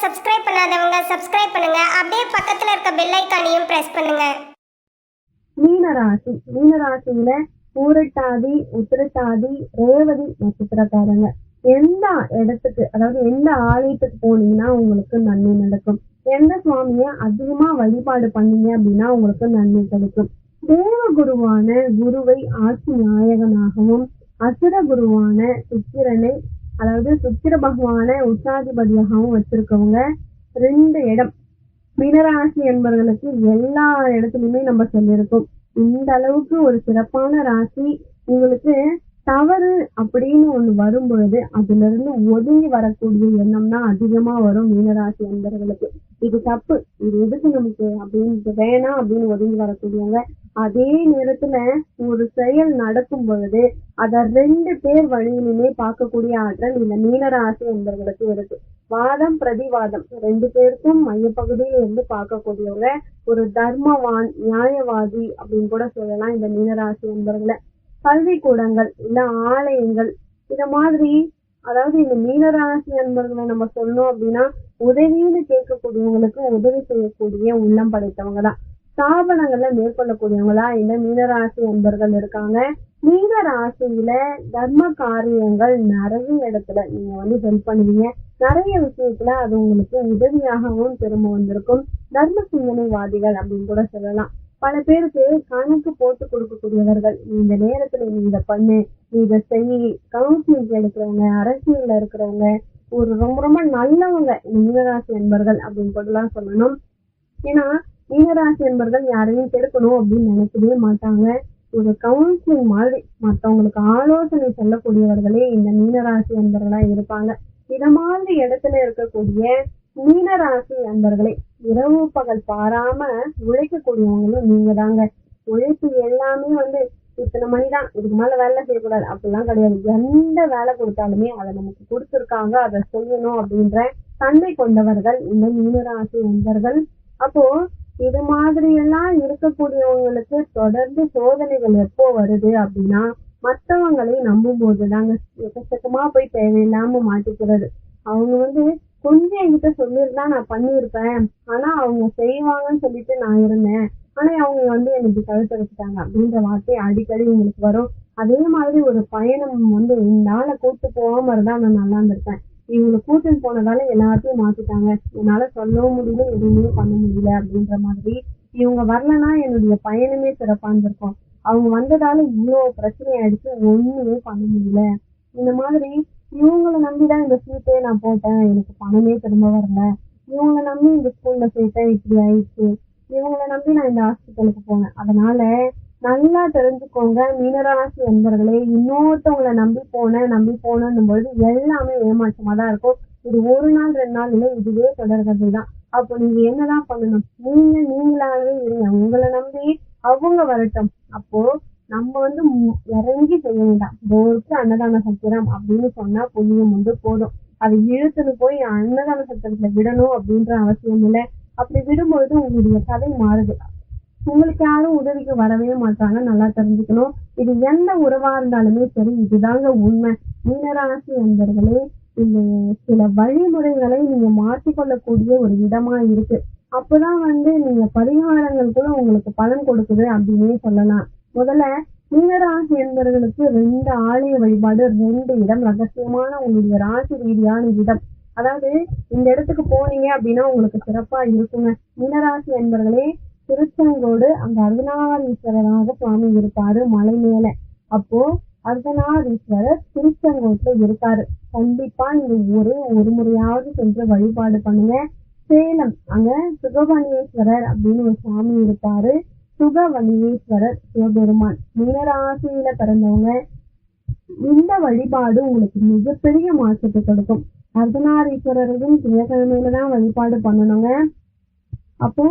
Subscribe பண்ணாதவங்க subscribe பண்ணுங்க. அப்படியே பக்கத்துல இருக்க பெல் ஐகானையும் பிரஸ் பண்ணுங்க. மீனராசியில பூரட்டாதி, உத்திரட்டாதி, ரேவதி நட்சத்திரக்காரங்க எந்த இடத்துக்கு, அதாவது எந்த ஆலயத்துக்கு போனீங்கன்னா உங்களுக்கு நன்மை நடக்கும். எந்த சுவாமிய அதிகமா வழிபாடு பண்ணீங்க அப்படின்னா உங்களுக்கு நன்மை கிடைக்கும். தேவ குருவான குருவை ஆட்சி நாயகனாகவும், அசுர குருவான சுக்கிரனை, அதாவது சுக்கிர பகவான உச்சாதிபதியாகவும் வச்சிருக்கவங்க 2 இடம். மீனராசி என்பவர்களுக்கு எல்லா இடத்துலயுமே நம்ம சொல்லியிருக்கோம், இந்த அளவுக்கு ஒரு சிறப்பான ராசி. உங்களுக்கு தவறு அப்படின்னு ஒண்ணு வரும்பொழுது அதுல இருந்து ஒதுங்கி வரக்கூடிய எண்ணம் தான் அதிகமா வரும் மீனராசி என்பவர்களுக்கு. இது தப்பு, இது எதுக்கு நமக்கு அப்படின்னு வேணாம் அப்படின்னு ஒதுங்கி வரக்கூடியவங்க. அதே நேரத்துல ஒரு செயல் நடக்கும் பொழுது அத 2 பேர் வழியிலுமே பார்க்கக்கூடிய ஆற்றல் இந்த மீனராசி என்பவர்களுக்கு இருக்கு. வாதம் பிரதிவாதம் 2 பேருக்கும் மையப்பகுதியில இருந்து பார்க்கக்கூடியவங்க, ஒரு தர்மவான், நியாயவாதி அப்படின்னு கூட சொல்லலாம் இந்த மீனராசி என்பவர்களை. கல்விக்கூடங்கள் இல்ல ஆலயங்கள் இத மாதிரி, அதாவது இந்த மீனராசி என்பவர்களை நம்ம சொன்னோம் அப்படின்னா உதவின்னு கேட்கக்கூடியவங்களுக்கு உதவி செய்யக்கூடிய உள்ளம் படைத்தவங்க தான். ஸ்தாபனங்கள்ல மேற்கொள்ளக்கூடியவங்களா இந்த மீனராசி என்பவர்கள் இருக்காங்க. மீனராசியில தர்ம காரியங்கள் நிறைய இடத்துல நீங்க ஹெல்ப் பண்ணுவீங்க. நிறைய விஷயத்துல அது உங்களுக்கு உதவியாகவும் திரும்ப வந்திருக்கும். தர்ம சிந்தனைவாதிகள் அப்படின்னு கூட சொல்லலாம். பல பேருக்கு கணக்கு போட்டு கொடுக்கக்கூடியவர்கள். நீ இந்த நேரத்துல நீ இதை பண்ணு, நீ இதை செய். கவுன்சிலிங் எடுக்கிறவங்க, அரசியல்ல இருக்கிறவங்க, ஒரு ரொம்ப ரொம்ப நல்லவங்க இந்த மீனராசி என்பர்கள் அப்படின்னு கூட சொல்லணும். ஏன்னா மீனராசி என்பர்கள் யாரையும் கெடுக்கணும் அப்படின்னு நினைக்கவே மாட்டாங்க. ஒரு கவுன்சிலிங் மாதிரி மற்றவங்களுக்கு ஆலோசனை சொல்லக்கூடியவர்களே இந்த மீனராசி என்பர்களா இருப்பாங்க. இத மாதிரி இடத்துல இருக்கக்கூடிய மீனராசி அன்பர்களே, இரவு பகல் பாராம உழைக்கக்கூடியவங்களும் நீங்க தாங்க. உழைப்பு எல்லாமே இத்தனை மணிதான், இதுக்கு மேல வேலை செய்யக்கூடாது அப்படிலாம் கிடையாது. எந்த வேலை கொடுத்தாலுமே அதை நமக்கு கொடுத்துருக்காங்க, அதை செய்யணும் அப்படின்ற தன்மை கொண்டவர்கள் இந்த மீனராசி அன்பர்கள். அப்போ இது மாதிரி எல்லாம் இருக்கக்கூடியவங்களுக்கு தொடர்ந்து சோதனைகள் எப்போ வருது அப்படின்னா மற்றவங்களை நம்பும் போதுதாங்க. எக்கச்சக்கமா போய் தேவையில்லாம மாட்டிக்கிறது. அவங்க கொஞ்சம் என்கிட்ட சொல்லியிருந்தா நான் பண்ணியிருப்பேன், ஆனா அவங்க செய்வாங்கன்னு சொல்லிட்டு நான் இருந்தேன், ஆனா அவங்க எனக்கு கழுத்து வச்சுட்டாங்க அப்படின்ற வார்த்தை அடிக்கடி உங்களுக்கு வரும். அதே மாதிரி ஒரு பயணம் இந்த ஆளை கூட்டு போகாம இருந்தா நான் நல்லா இருந்திருப்பேன், இவங்களை கூட்டின்னு போனதால எல்லாத்தையும் மாத்திட்டாங்க, என்னால சொல்லவும் முடியல, எதுவுமே பண்ண முடியல அப்படின்ற மாதிரி. இவங்க வரலன்னா என்னுடைய பயணமே சிறப்பா இருந்திருக்கும், அவங்க வந்ததால இவ்வளவு பிரச்சனை ஆயிடுச்சு, ஒண்ணுமே பண்ண முடியல. இந்த மாதிரி இவங்களை நம்பிதான் இந்த சீட்டே நான் போட்டேன், எனக்கு பணமே திரும்ப வரல, இவங்களை நம்பி இந்த ஸ்கூல்ல சேர்த்தேன், இப்படி ஆயிடுச்சு, இவங்களை நம்பி நான் இந்த ஹாஸ்பிட்டலுக்கு போனேன். அதனால நல்லா தெரிஞ்சுக்கோங்க மீனராசி என்பவர்களே, இன்னொருத்தவங்களை நம்பி போனேன்னும் பொழுது எல்லாமே ஏமாற்றமா தான் இருக்கும். இது 1 நாள் 2 நாள் இல்லை, இதுவே தொடர்கதை தான். அப்போ நீங்க என்னதான் பண்ணணும், நீங்களாவே இருங்க, உங்களை நம்பி அவங்க வரட்டும். அப்போ நம்ம இறங்கி செய்ய வேண்டாம். போருக்கு அன்னதான சத்திரம் அப்படின்னு சொன்னா புண்ணியம் போதும். அதை இழுத்துன்னு போய் அன்னதான சத்திரத்துல விடணும் அப்படின்ற அவசியம் இல்லை. அப்படி விடும்பொழுது உங்களுடைய கதை மாறுது. உங்களுக்கு யாரும் உதவிக்கு வரவே மாட்டாங்க, நல்லா தெரிஞ்சுக்கணும். இது எந்த உறவா இருந்தாலுமே சரி, இதுதாங்க உண்மை. மீனராசி என்பவர்களே, இந்த சில வழிமுறைகளை நீங்க மாற்றிக்கொள்ளக்கூடிய ஒரு இடமா இருக்கு. அப்பதான் நீங்க பரிகாரங்கள் கூட உங்களுக்கு பலன் கொடுக்குது அப்படின்னே சொல்லலாம். முதல்ல மீனராசி என்பவர்களுக்கு 2 ஆலய வழிபாடு, 2 இடம் ரகசியமான உங்களுடைய ராசி ரீதியான இடம். அதாவது இந்த இடத்துக்கு போனீங்க அப்படின்னா உங்களுக்கு சிறப்பா இருக்குங்க. மீனராசி என்பவர்களே, திருச்செங்கோடு அங்க அர்த்தநாரீஸ்வரராக சுவாமி இருப்பாரு மலை மேல. அப்போ அர்த்தநாரீஸ்வரர் திருச்செங்கோட்டுல இருக்காரு. கண்டிப்பா நீங்க ஒரு முறையாவது சென்று வழிபாடு பண்ணுங்க. சேலம் அங்க சுகவனீஸ்வரர் அப்படின்னு ஒரு சுவாமி இருப்பாரு. சுகவனீஸ்வரர் சிவபெருமான். மீனராசியில பிறந்தவங்க இந்த வழிபாடு உங்களுக்கு மிகப்பெரிய மாற்றத்தை கொடுக்கும். அர்த்தநாரீஸ்வரரையும் திங்கட்கிழமையிலதான் வழிபாடு பண்ணணுங்க. அப்போ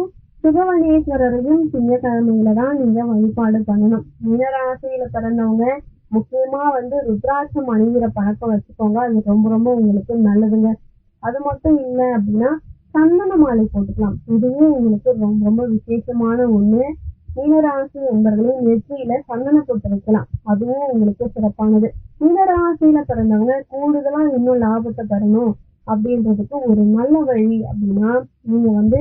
சுகவனீஸ்வரரையும் திங்கட்கிழமையில தான் நீங்க வழிபாடு பண்ணணும். மீனராசியில பிறந்தவங்க முக்கியமா ருத்ராட்சம் அணிகிற பழக்கம் வச்சுக்கோங்க, அது ரொம்ப ரொம்ப உங்களுக்கு நல்லதுங்க. அது மட்டும் இல்லை அப்படின்னா சந்தன மாலை போட்டுக்கலாம், இதுவும் உங்களுக்கு ரொம்ப ரொம்ப விசேஷமான ஒண்ணு. மீனராசி என்பவர்களே, நெற்றியில சந்தன பொட்டு வைக்கலாம், அதுவும் உங்களுக்கு சிறப்பானது. மீனராசியில பிறந்தவங்க கூடுதலா இன்னும் லாபத்தை பெறணும், அப்படின்றதுக்கு ஒரு நல்ல வழி அப்படின்னா நீங்க வந்து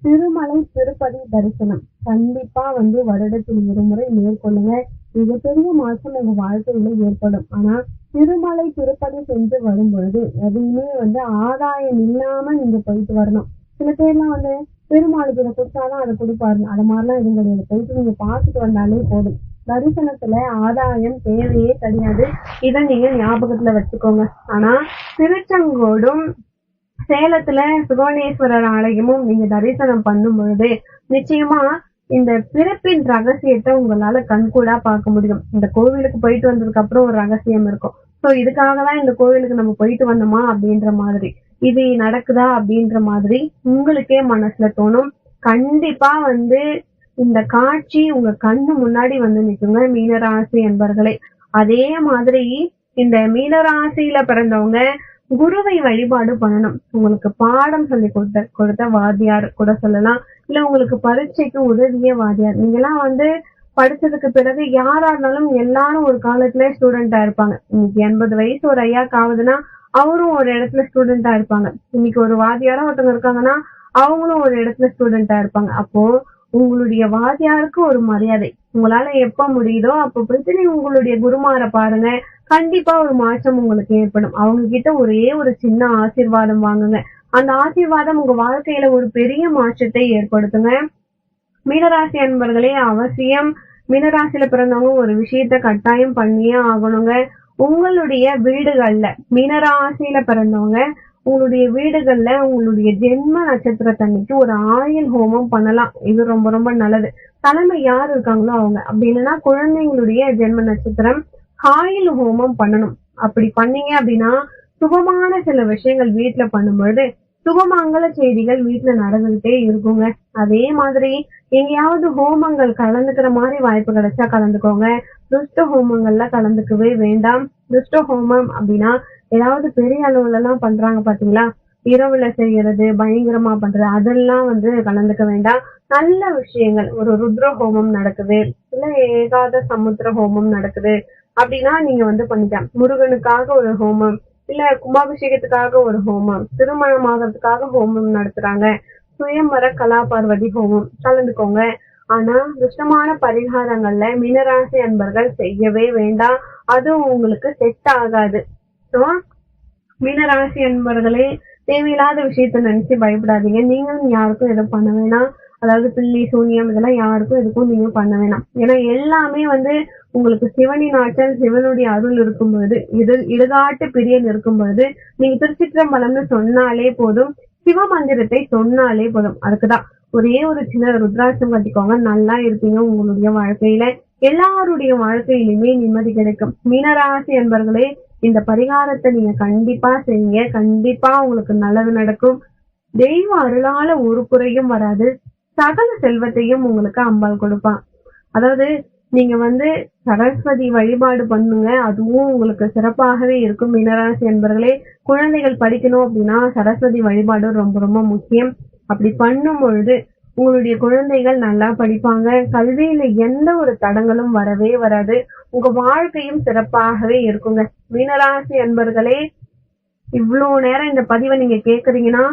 திருமலை திருப்பதி தரிசனம் கண்டிப்பா வந்து வருடத்தில் இருமுறை மேற்கொள்ளுங்க. மிகப்பெரிய மாற்றம் உங்க வாழ்க்கையில ஏற்படும். ஆனா திருமலை திருப்பதி சென்று வரும் பொழுது எதையுமே வந்து ஆதாயம் இல்லாம நீங்க போயிட்டு வரணும். சில பேர்லாம் வந்து பெருமாளுக்கு இதை கொடுத்தாதான் அதை கொடுப்பாரு, அது மாதிரிலாம் எதுவும் கிடையாது. போயிட்டு நீங்க பார்த்துட்டு வந்தாலே போதும். தரிசனத்துல ஆதாயம் தேவையே கிடையாது. இதை நீங்க ஞாபகத்துல வச்சுக்கோங்க. ஆனா திருச்செங்கோடும் சேலத்துல சுகவனேஸ்வரர் ஆலயமும் நீங்க தரிசனம் பண்ணும் பொழுது நிச்சயமா இந்த பிறப்பின் ரகசியத்தை உங்களால கண்கூடா பார்க்க முடியும். இந்த கோவிலுக்கு போயிட்டு வந்ததுக்கு அப்புறம் ஒரு ரகசியம் இருக்கும். சோ இதுக்காக தான் இந்த கோவிலுக்கு நம்ம போயிட்டு வந்தோமா அப்படின்ற மாதிரி, இது நடக்குதா அப்படின்ற மாதிரி உங்களுக்கே மனசுல தோணும். கண்டிப்பா வந்து இந்த காட்சி உங்க கண்ணு முன்னாடி வந்து நிக்குங்க மீனராசி என்பர்களே. அதே மாதிரி இந்த மீனராசியில பிறந்தவங்க குருவை வழிபாடு பண்ணணும். உங்களுக்கு பாடம் சொல்லி கொடுத்த வாத்தியார் கூட சொல்லலாம், இல்ல உங்களுக்கு பரீட்சைக்கு உதவிய வாத்தியார். நீங்கெல்லாம் வந்து படிச்சதுக்கு பிறகு யாரா இருந்தாலும் எல்லாரும் ஒரு காலத்துல ஸ்டூடெண்டா இருப்பாங்க. இன்னைக்கு 80 வயசு ஒரு ஐயாக்கு ஆகுதுன்னா அவரும் ஒரு இடத்துல ஸ்டூடெண்டா இருப்பாங்க. இன்னைக்கு ஒரு வாத்தியாரா ஒருத்தவங்க இருக்காங்கன்னா அவங்களும் ஒரு இடத்துல ஸ்டூடெண்டா இருப்பாங்க. அப்போ உங்களுடைய வாத்தியாருக்கு ஒரு மரியாதை. உங்களால எப்ப முடியுதோ அப்ப போயிட்டு நீங்க உங்களுடைய குருமாரை பாருங்க. கண்டிப்பா ஒரு மாற்றம் உங்களுக்கு ஏற்படும். அவங்க கிட்ட ஒரே ஒரு சின்ன ஆசீர்வாதம் வாங்குங்க. அந்த ஆசீர்வாதம் உங்க வாழ்க்கையில ஒரு பெரிய மாற்றத்தை ஏற்படுத்துங்க. மீனராசி அன்பர்களே, அவசியம் மீனராசியில பிறந்தவங்க ஒரு விஷயத்த கட்டாயம் பண்ணியே ஆகணுங்க. உங்களுடைய வீடுகள்ல மீனராசியில பிறந்தவங்க உங்களுடைய வீடுகள்ல உங்களுடைய ஜென்ம நட்சத்திரத்தன்னைக்கு ஒரு ஆயுள் ஹோமம் பண்ணலாம். இது ரொம்ப ரொம்ப நல்லது. தலைமை யார் இருக்காங்களோ அவங்க, அப்படி இல்லைன்னா குழந்தைங்களுடைய ஜென்ம நட்சத்திரம் ஆயுள் ஹோமம் பண்ணணும். அப்படி பண்ணீங்க அப்படின்னா சுபமான சில விஷயங்கள் வீட்டுல பண்ணும்பொழுது சுபமங்கல செய்திகள் வீட்டுல நடந்துகிட்டே இருக்குங்க. அதே மாதிரி எங்கேயாவது ஹோமங்கள் கலந்துக்கிற மாதிரி வாய்ப்பு கிடைச்சா கலந்துக்கோங்க. துஷ்ட ஹோமங்கள்ல கலந்துக்கவே வேண்டாம். துஷ்ட ஹோமம் அப்படின்னா ஏதாவது பெரிய அளவுல எல்லாம் பண்றாங்க பாத்தீங்களா, இரவுல செய்யறது, பயங்கரமா பண்றது, அதெல்லாம் வந்து கலந்துக்க வேண்டாம். நல்ல விஷயங்கள், ஒரு ருத்ர ஹோமம் நடக்குது, இல்ல ஏகாத சமுத்திர ஹோமம் நடக்குது அப்படின்னா நீங்க வந்து பண்ணிக்கலாம். முருகனுக்காக ஒரு ஹோமம், இல்ல கும்பாபிஷேகத்துக்காக ஒரு ஹோமம், திருமணம் ஆகிறதுக்காக ஹோமம் நடத்துறாங்க, சுயம்பர கலாபார்வதி ஹோமம், கலந்துக்கோங்க. ஆனா துஷ்டமான பரிகாரங்கள்ல மீனராசி அன்பர்கள் செய்யவே வேண்டாம். அதுவும் உங்களுக்கு செட் ஆகாது. மீனராசி அன்பர்களே, தேவையில்லாத விஷயத்த நினைச்சு பயப்படாதீங்க. நீங்களும் யாருக்கும் எதுவும் பண்ண வேணாம். அதாவது பில்லி சூனியம் இதெல்லாம் யாருக்கும் எதுக்கும் நீங்க பண்ண வேணாம். ஏன்னா எல்லாமே வந்து உங்களுக்கு சிவனின் ஆற்றல், சிவனுடைய அருள் இருக்கும் பொழுது, இடுகாட்டு பிரியன் இருக்கும் பொழுது நீங்க திருச்சிற்றம்பலம்னு சொன்னாலே போதும், சிவமந்திரத்தை சொன்னாலே போதும். அதுக்குதான் ஒரே ஒரு சின்ன ருத்ராட்சம் கட்டிக்கோங்க, நல்லா இருப்பீங்க. உங்களுடைய வாழ்க்கையில எல்லாருடைய வாழ்க்கையிலுமே நிம்மதி கிடைக்கும். மீனராசி என்பர்களே, இந்த பரிகாரத்தை நீங்க கண்டிப்பா செய்யுங்க. கண்டிப்பா உங்களுக்கு நல்லது நடக்கும். தெய்வ அருளால ஒரு குறையும் வராது. சகல செல்வத்தையும் உங்களுக்கு அம்பாள் கொடுப்பான். அதாவது நீங்க வந்து சரஸ்வதி வழிபாடு பண்ணுங்க, அதுவும் உங்களுக்கு சிறப்பாகவே இருக்கும். மீனராசி என்பர்களே, குழந்தைகள் படிக்கணும் அப்படின்னா சரஸ்வதி வழிபாடு ரொம்ப ரொம்ப முக்கியம். அப்படி பண்ணும் பொழுது உங்களுடைய குழந்தைகள் நல்லா படிப்பாங்க. கல்வியில எந்த ஒரு தடங்களும் வரவே வராது. உங்க வாழ்க்கையும் சிறப்பாகவே இருக்குங்க. மீனராசி அன்பர்களே, இவ்வளவு நேரம் இந்த பதிவை நீங்க கேக்குறீங்கன்னா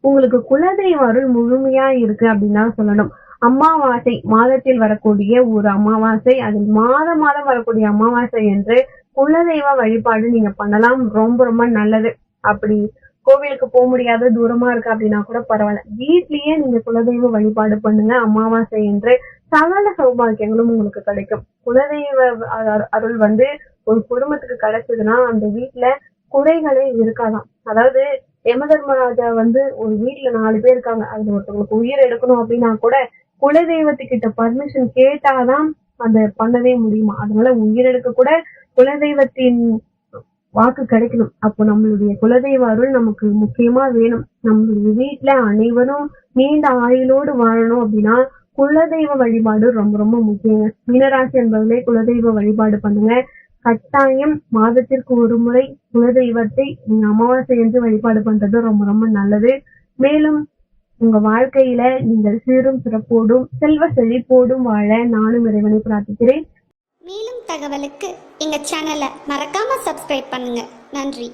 உங்களுக்கு குலதெய்வ அருள் முழுமையா இருக்கு அப்படின்னு தான் சொல்லணும். அமாவாசை மாதத்தில் வரக்கூடிய ஒரு அமாவாசை, அதில் மாதம் வரக்கூடிய அமாவாசை என்று குலதெய்வ வழிபாடு நீங்க பண்ணலாம். ரொம்ப ரொம்ப நல்லது. அப்படி கோவிலுக்கு போக முடியாத தூரமா இருக்கு அப்படின்னா கூட பரவாயில்ல, வீட்லயே நீங்க குலதெய்வ வழிபாடு பண்ணுங்க. அமாவாசை என்று சகல சௌபாகியங்களும் உங்களுக்கு கிடைக்கும். குலதெய்வ அருள் வந்து ஒரு குடும்பத்துக்கு கிடைச்சதுன்னா அந்த வீட்டுல குறைகளே இருக்காதான். அதாவது யம தர்மராஜா வந்து ஒரு வீட்டுல 4 பேர் இருக்காங்க, அதுல ஒருத்தவங்களுக்கு உயிர் எடுக்கணும் அப்படின்னா கூட குலதெய்வத்துக்கிட்ட பர்மிஷன் கேட்டாதான் அதை பண்ணவே முடியுமா. அதனால உயிர் எடுக்க கூட குலதெய்வத்தின் வாக்கு கிடைக்கணும். அப்போ நம்மளுடைய குலதெய்வ அருள் நமக்கு முக்கியமா வேணும். நம்மளுடைய வீட்டுல அனைவரும் நீண்ட ஆயுளோடு வாழணும் அப்படின்னா குலதெய்வ வழிபாடு ரொம்ப ரொம்ப முக்கியம். மீனராசி என்பவர்களே, குலதெய்வ வழிபாடு பண்ணுங்க. கட்டாயம் மாதத்திற்கு ஒரு முறை குலதெய்வத்தை நீங்க அமாவாசை என்று வழிபாடு பண்றது ரொம்ப ரொம்ப நல்லது. மேலும் உங்க வாழ்க்கையில நீங்கள் சீரும் சிறப்போடும் செல்வ செழிப்போடும் வாழ நானும் இறைவனை பிரார்த்திக்கிறேன். மேலும் தகவலுக்கு எங்க சேனலை மறக்காம சப்ஸ்கிரைப் பண்ணுங்க. நன்றி.